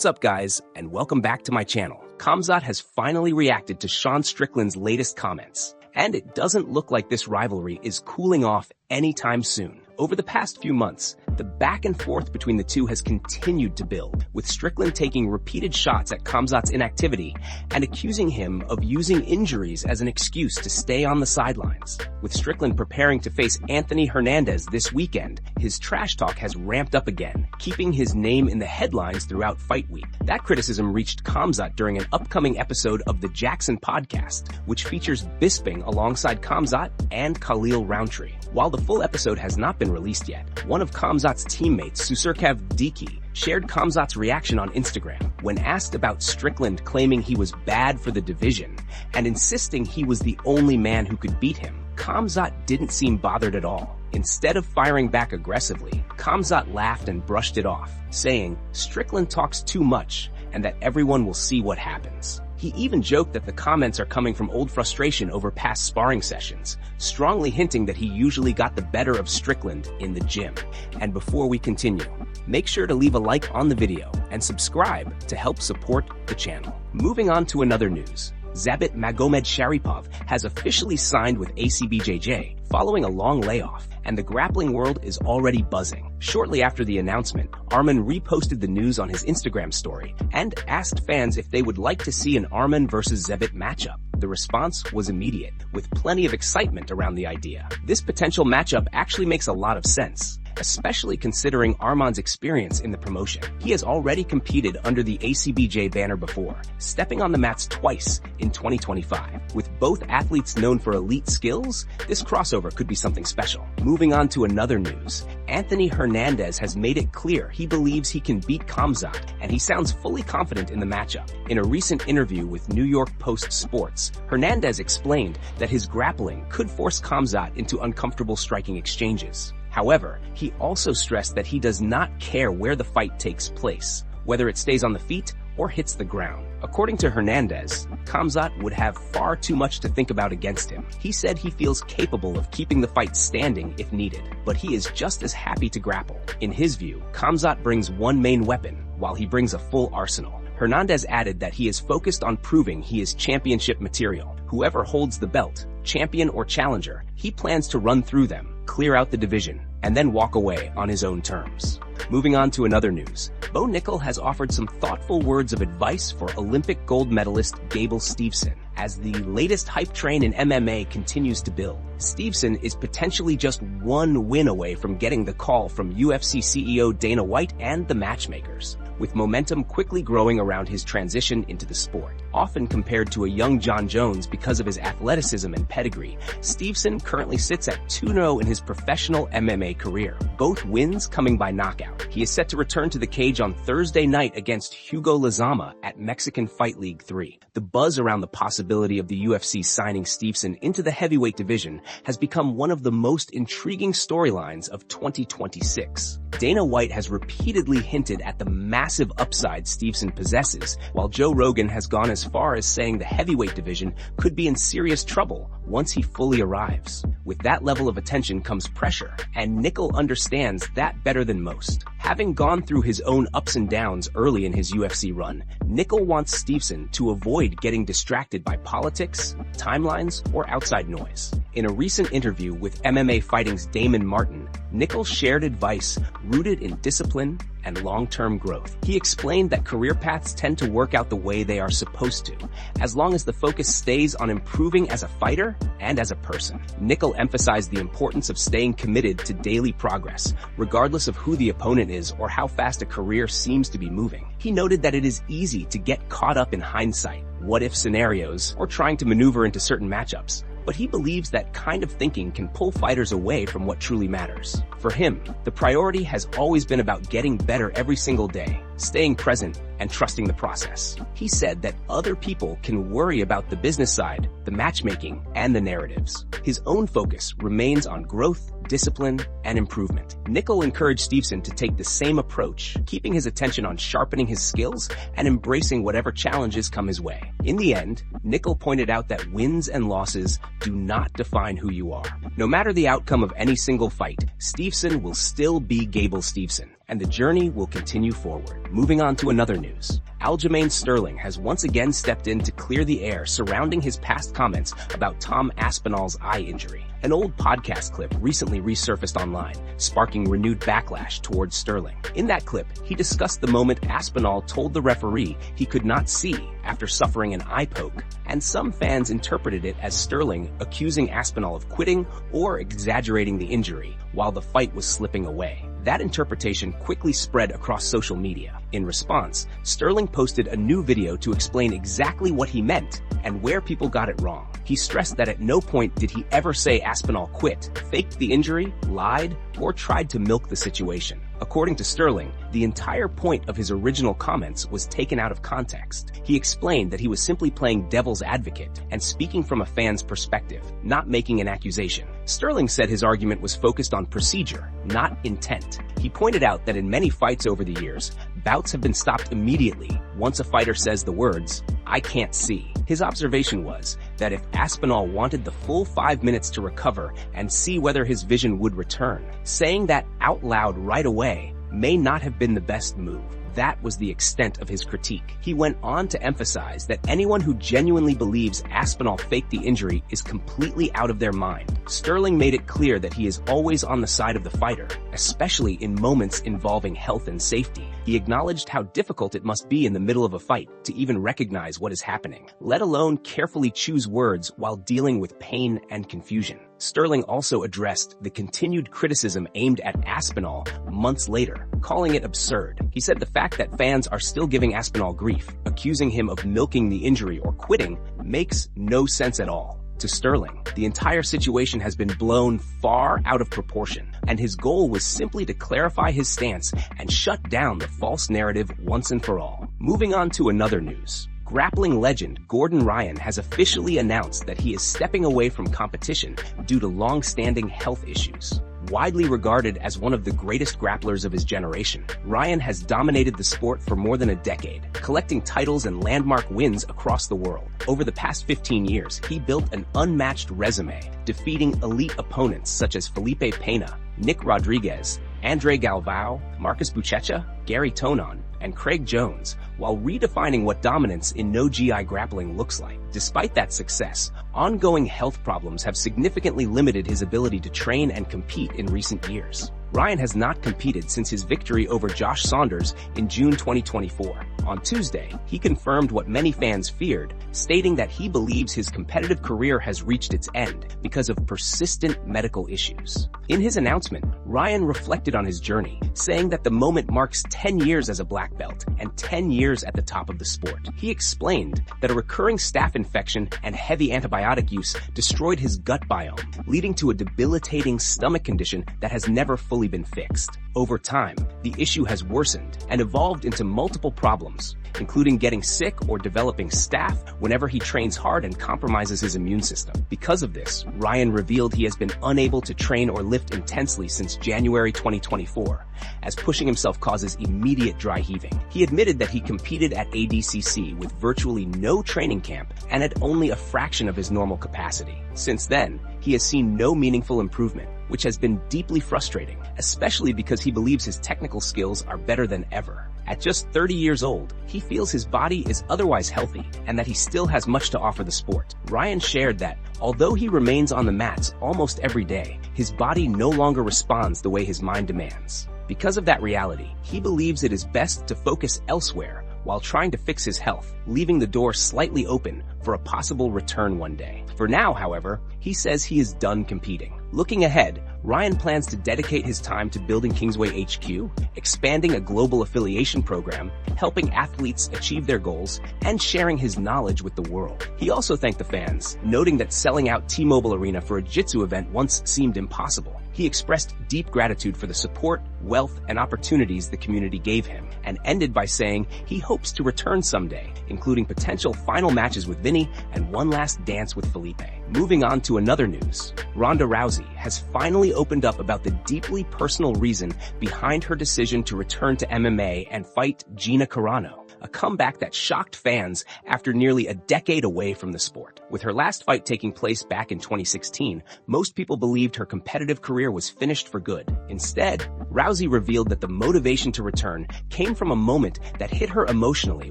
What's up, guys, and welcome back to my channel. Khamzat has finally reacted to Sean Strickland's latest comments, and it doesn't look like this rivalry is cooling off anytime soon. Over the past few months, the back and forth between the two has continued to build, with Strickland taking repeated shots at Khamzat's inactivity and accusing him of using injuries as an excuse to stay on the sidelines. With Strickland preparing to face Anthony Hernandez this weekend, his trash talk has ramped up again, keeping his name in the headlines throughout fight week. That criticism reached Khamzat during an upcoming episode of the Jackson podcast, which features Bisping alongside Khamzat and Khalil Roundtree. While the full episode has not been released yet, one of Khamzat's teammates, Tsarukyan, shared Khamzat's reaction on Instagram when asked about Strickland claiming he was bad for the division and insisting he was the only man who could beat him. Khamzat didn't seem bothered at all. Instead of firing back aggressively, Khamzat laughed and brushed it off, saying, "Strickland talks too much and that everyone will see what happens." He even joked that the comments are coming from old frustration over past sparring sessions, strongly hinting that he usually got the better of Strickland in the gym. And before we continue, make sure to leave a like on the video and subscribe to help support the channel. Moving on to another news. Zabit Magomedsharipov has officially signed with ACBJJ following a long layoff, and the grappling world is already buzzing. Shortly after the announcement, Arman reposted the news on his Instagram story and asked fans if they would like to see an Arman versus Zabit matchup. The response was immediate, with plenty of excitement around the idea. This potential matchup actually makes a lot of sense, especially considering Arman's experience in the promotion. He has already competed under the ACBJ banner before, stepping on the mats twice in 2025. With both athletes known for elite skills, this crossover could be something special. Moving on to another news, Anthony Hernandez has made it clear he believes he can beat Khamzat, and he sounds fully confident in the matchup. In a recent interview with New York Post Sports, Hernandez explained that his grappling could force Khamzat into uncomfortable striking exchanges. However, he also stressed that he does not care where the fight takes place, whether it stays on the feet or hits the ground. According to Hernandez, Khamzat would have far too much to think about against him. He said he feels capable of keeping the fight standing if needed, but he is just as happy to grapple. In his view, Khamzat brings one main weapon, while he brings a full arsenal. Hernandez added that he is focused on proving he is championship material. Whoever holds the belt, champion or challenger, he plans to run through them, clear out the division, and then walk away on his own terms. Moving on to another news, Nickal has offered some thoughtful words of advice for Olympic gold medalist Gable Steveson. As the latest hype train in MMA continues to build, Steveson is potentially just one win away from getting the call from UFC CEO Dana White and the matchmakers, with momentum quickly growing around his transition into the sport. Often compared to a young John Jones because of his athleticism and pedigree, Steveson currently sits at 2-0 in his professional MMA career, both wins coming by knockout. He is set to return to the cage on Thursday night against Hugo Lizama at Mexican Fight League 3. The buzz around the possibility of the UFC signing Steveson into the heavyweight division has become one of the most intriguing storylines of 2026. Dana White has repeatedly hinted at the massive upside Steveson possesses, while Joe Rogan has gone as far as saying the heavyweight division could be in serious trouble once he fully arrives. With that level of attention comes pressure, and Nickal understands that better than most. Having gone through his own ups and downs early in his UFC run, Nickal wants Steveson to avoid getting distracted by politics, timelines, or outside noise. In a recent interview with MMA Fighting's Damon Martin, Nickal shared advice rooted in discipline and long-term growth. He explained that career paths tend to work out the way they are supposed to, as long as the focus stays on improving as a fighter and as a person. Nickal emphasized the importance of staying committed to daily progress, regardless of who the opponent is or how fast a career seems to be moving. He noted that it is easy to get caught up in hindsight, what-if scenarios, or trying to maneuver into certain matchups, but he believes that kind of thinking can pull fighters away from what truly matters. For him, the priority has always been about getting better every single day, staying present, and trusting the process. He said that other people can worry about the business side, the matchmaking, and the narratives. His own focus remains on growth, discipline, and improvement. Nickal encouraged Steveson to take the same approach, keeping his attention on sharpening his skills and embracing whatever challenges come his way. In the end, Nickal pointed out that wins and losses do not define who you are. No matter the outcome of any single fight, Steveson will still be Gable Steveson, and the journey will continue forward. Moving on to another news. Aljamain Sterling has once again stepped in to clear the air surrounding his past comments about Tom Aspinall's eye injury. An old podcast clip recently resurfaced online, sparking renewed backlash towards Sterling. In that clip, he discussed the moment Aspinall told the referee he could not see after suffering an eye poke, and some fans interpreted it as Sterling accusing Aspinall of quitting or exaggerating the injury while the fight was slipping away. That interpretation quickly spread across social media. In response, Sterling posted a new video to explain exactly what he meant and where people got it wrong. He stressed that at no point did he ever say Aspinall quit, faked the injury, lied, or tried to milk the situation. According to Sterling, the entire point of his original comments was taken out of context. He explained that he was simply playing devil's advocate and speaking from a fan's perspective, not making an accusation. Sterling said his argument was focused on procedure, not intent. He pointed out that in many fights over the years, bouts have been stopped immediately once a fighter says the words, "I can't see." His observation was that if Aspinall wanted the full 5 minutes to recover and see whether his vision would return, saying that out loud right away may not have been the best move. That was the extent of his critique. He went on to emphasize that anyone who genuinely believes Aspinall faked the injury is completely out of their mind. Sterling made it clear that he is always on the side of the fighter, especially in moments involving health and safety. He acknowledged how difficult it must be in the middle of a fight to even recognize what is happening, let alone carefully choose words while dealing with pain and confusion. Sterling also addressed the continued criticism aimed at Aspinall months later, calling it absurd. He said the fact that fans are still giving Aspinall grief, accusing him of milking the injury or quitting, makes no sense at all. To Sterling, the entire situation has been blown far out of proportion, and his goal was simply to clarify his stance and shut down the false narrative once and for all. Moving on to another news. Grappling legend Gordon Ryan has officially announced that he is stepping away from competition due to long-standing health issues. Widely regarded as one of the greatest grapplers of his generation, Ryan has dominated the sport for more than a decade, collecting titles and landmark wins across the world. Over the past 15 years, he built an unmatched resume, defeating elite opponents such as Felipe Pena, Nick Rodriguez, Andre Galvao, Marcus Buchecha, Gary Tonon, and Craig Jones, while redefining what dominance in no GI grappling looks like. Despite that success, ongoing health problems have significantly limited his ability to train and compete in recent years. Ryan has not competed since his victory over Josh Saunders in June 2024. On Tuesday, he confirmed what many fans feared, stating that he believes his competitive career has reached its end because of persistent medical issues. In his announcement, Ryan reflected on his journey, saying that the moment marks 10 years as a black belt and 10 years at the top of the sport. He explained that a recurring staph infection and heavy antibiotic use destroyed his gut biome, leading to a debilitating stomach condition that has never fully been fixed. Over time, the issue has worsened and evolved into multiple problems, including getting sick or developing staph whenever he trains hard and compromises his immune system. Because of this, Ryan revealed he has been unable to train or lift intensely since January 2024, as pushing himself causes immediate dry heaving. He admitted that he competed at ADCC with virtually no training camp and at only a fraction of his normal capacity. Since then, he has seen no meaningful improvement, which has been deeply frustrating, especially because he believes his technical skills are better than ever. At just 30 years old, he feels his body is otherwise healthy and that he still has much to offer the sport. Ryan shared that, although he remains on the mats almost every day, his body no longer responds the way his mind demands. Because of that reality, he believes it is best to focus elsewhere while trying to fix his health, leaving the door slightly open for a possible return one day. For now, however, he says he is done competing. Looking ahead, Ryan plans to dedicate his time to building Kingsway HQ, expanding a global affiliation program, helping athletes achieve their goals, and sharing his knowledge with the world. He also thanked the fans, noting that selling out T-Mobile Arena for a jiu-jitsu event once seemed impossible. He expressed deep gratitude for the support, wealth, and opportunities the community gave him, and ended by saying he hopes to return someday, including potential final matches with Vinny and one last dance with Felipe. Moving on to another news, Ronda Rousey has finally opened up about the deeply personal reason behind her decision to return to MMA and fight Gina Carano. a comeback that shocked fans after nearly a decade away from the sport. With her last fight taking place back in 2016, most people believed her competitive career was finished for good. Instead, Rousey revealed that the motivation to return came from a moment that hit her emotionally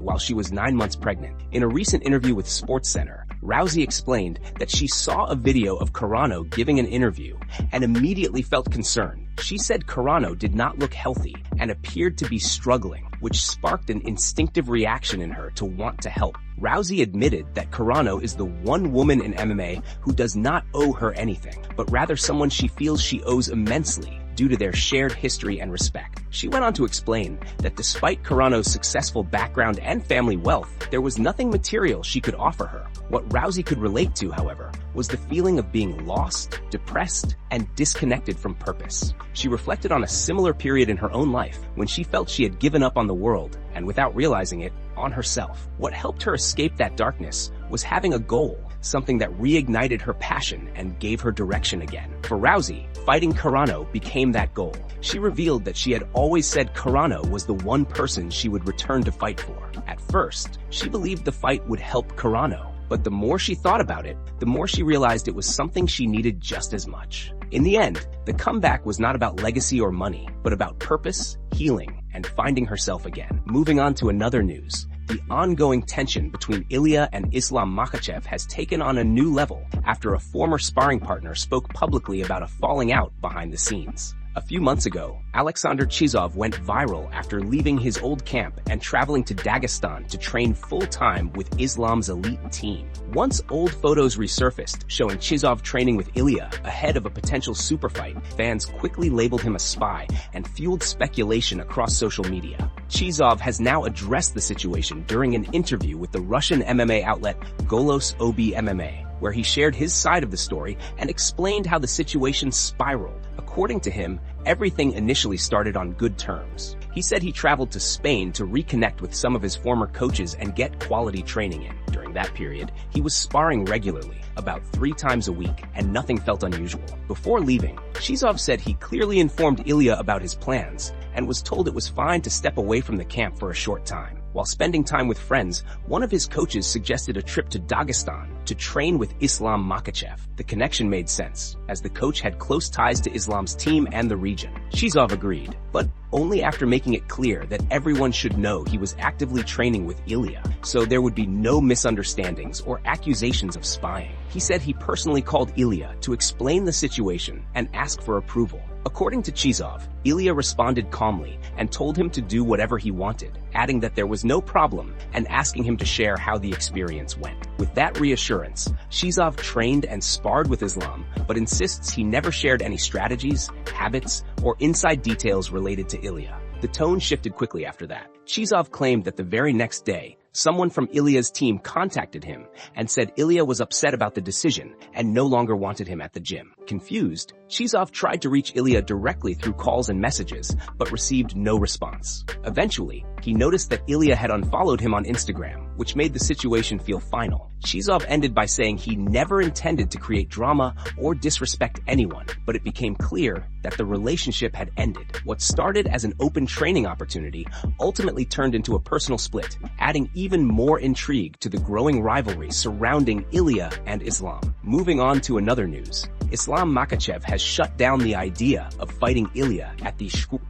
while she was 9 months pregnant. In a recent interview with SportsCenter, Rousey explained that she saw a video of Carano giving an interview and immediately felt concerned. She said Carano did not look healthy and appeared to be struggling, which sparked an instinctive reaction in her to want to help. Rousey admitted that Carano is the one woman in MMA who does not owe her anything, but rather someone she feels she owes immensely due to their shared history and respect. She went on to explain that despite Carano's successful background and family wealth, there was nothing material she could offer her. What Rousey could relate to, however, was the feeling of being lost, depressed, and disconnected from purpose. She reflected on a similar period in her own life when she felt she had given up on the world and, without realizing it, on herself. What helped her escape that darkness was having a goal, something that reignited her passion and gave her direction again. For Rousey, fighting Carano became that goal. She revealed that she had always said Carano was the one person she would return to fight for. At first, she believed the fight would help Carano, but the more she thought about it, the more she realized it was something she needed just as much. In the end, the comeback was not about legacy or money, but about purpose, healing, and finding herself again. Moving on to another news. The ongoing tension between Ilia and Islam Makhachev has taken on a new level after a former sparring partner spoke publicly about a falling out behind the scenes. A few months ago, Alexander Chizov went viral after leaving his old camp and traveling to Dagestan to train full-time with Islam's elite team. Once old photos resurfaced showing Chizov training with Ilia ahead of a potential super fight, fans quickly labeled him a spy and fueled speculation across social media. Chizov has now addressed the situation during an interview with the Russian MMA outlet Golos OB MMA, where he shared his side of the story and explained how the situation spiraled. According to him, everything initially started on good terms. He said he traveled to Spain to reconnect with some of his former coaches and get quality training in. During that period, he was sparring regularly, about 3 times a week, and nothing felt unusual. Before leaving, Chizov said he clearly informed Ilia about his plans and was told it was fine to step away from the camp for a short time. While spending time with friends, one of his coaches suggested a trip to Dagestan to train with Islam Makhachev. The connection made sense, as the coach had close ties to Islam's team and the region. Chizov agreed, but only after making it clear that everyone should know he was actively training with Ilia, so there would be no misunderstandings or accusations of spying. He said he personally called Ilia to explain the situation and ask for approval. According to Chizov, Ilia responded calmly and told him to do whatever he wanted, adding that there was no problem and asking him to share how the experience went. With that reassurance, Chizov trained and sparred with Islam, but insists he never shared any strategies, habits, or inside details related to Ilia. The tone shifted quickly after that. Chizov claimed that the very next day, someone from Ilia's team contacted him and said Ilia was upset about the decision and no longer wanted him at the gym. Confused, Chizov tried to reach Ilia directly through calls and messages, but received no response. Eventually, he noticed that Ilia had unfollowed him on Instagram, which made the situation feel final. Chizov ended by saying he never intended to create drama or disrespect anyone, but it became clear that the relationship had ended. What started as an open training opportunity ultimately turned into a personal split, adding even more intrigue to the growing rivalry surrounding Ilia and Islam. Moving on to another news. Islam Makhachev has shut down the idea of fighting Ilia at the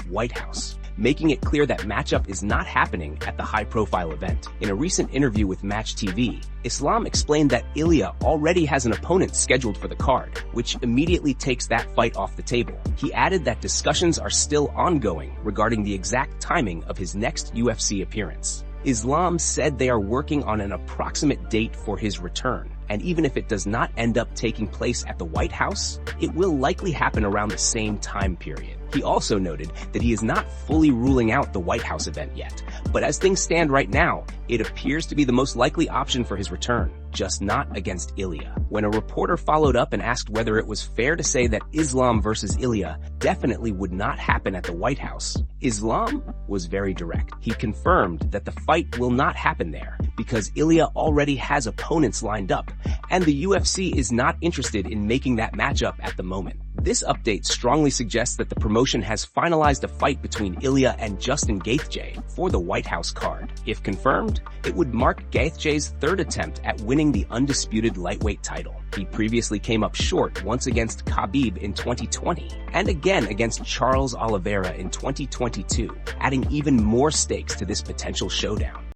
White House, making it clear that matchup is not happening at the high-profile event. In a recent interview with Match TV, Islam explained that Ilia already has an opponent scheduled for the card, which immediately takes that fight off the table. He added that discussions are still ongoing regarding the exact timing of his next UFC appearance. Islam said they are working on an approximate date for his return, and even if it does not end up taking place at the White House, it will likely happen around the same time period. He also noted that he is not fully ruling out the White House event yet, but as things stand right now, it appears to be the most likely option for his return, just not against Ilia. When a reporter followed up and asked whether it was fair to say that Islam versus Ilia definitely would not happen at the White House, Islam was very direct. He confirmed that the fight will not happen there because Ilia already has opponents lined up, and the UFC is not interested in making that matchup at the moment. This update strongly suggests that the promotion has finalized a fight between Ilia and Justin Gaethje for the White House card. If confirmed, it would mark Gaethje's third attempt at winning the undisputed lightweight title. He previously came up short once against Khabib in 2020 and again against Charles Oliveira in 2022, adding even more stakes to this potential showdown.